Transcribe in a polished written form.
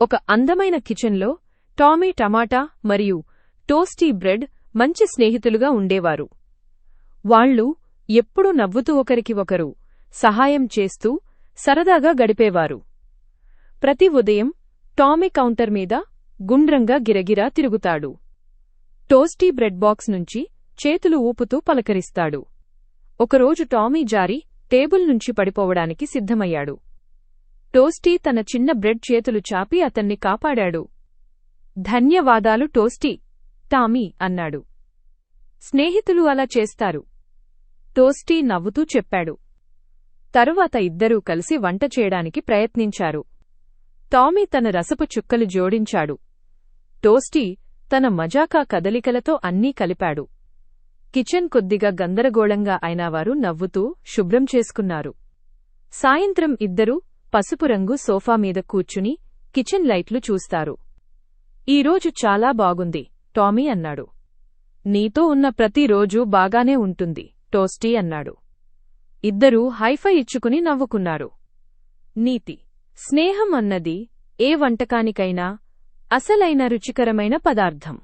ఒక అందమైన కిచెన్లో టామీ టమాటా మరియు టోస్టీ బ్రెడ్ మంచి స్నేహితులుగా ఉండేవారు. వాళ్ళు ఎప్పుడూ నవ్వుతూ ఒకరికి ఒకరు సహాయం చేస్తూ సరదాగా గడిపేవారు. ప్రతి ఉదయం టామీ కౌంటర్ మీద గుండ్రంగా గిరగిరా తిరుగుతాడు. టోస్టీ బ్రెడ్ బాక్స్ నుంచి చేతులు ఊపుతూ పలకరిస్తాడు. ఒకరోజు టామీ జారి టేబుల్ నుంచి పడిపోవడానికి సిద్ధమయ్యాడు. టోస్టీ తన చిన్న బ్రెడ్ చేతులు చాపి అతన్ని కాపాడాడు. ధన్యవాదాలు టోస్టీ, టామీ అన్నాడు. స్నేహితులు అలా చేస్తారు, టోస్టీ నవ్వుతూ చెప్పాడు. తరువాత ఇద్దరూ కలిసి వంట చేయడానికి ప్రయత్నించారు. టామీ తన రసపు చుక్కలు జోడించాడు. టోస్టీ తన మజాకా కదలికలతో అన్నీ కలిపాడు. కిచెన్ కొద్దిగా గందరగోళంగా అయినా వారు నవ్వుతూ శుభ్రం చేసుకున్నారు. సాయంత్రం ఇద్దరూ పసుపు రంగు సోఫా మీద కూర్చుని కిచెన్ లైట్లు చూస్తారు. ఈరోజు చాలా బాగుంది, టామీ అన్నాడు. నీతో ఉన్న ప్రతిరోజూ బాగానే ఉంటుంది, టోస్టీ అన్నాడు. ఇద్దరూ హైఫై ఇచ్చుకుని నవ్వుకున్నారు. నీతి: స్నేహం అన్నది ఏ వంటకానికైనా అసలైన రుచికరమైన పదార్థం.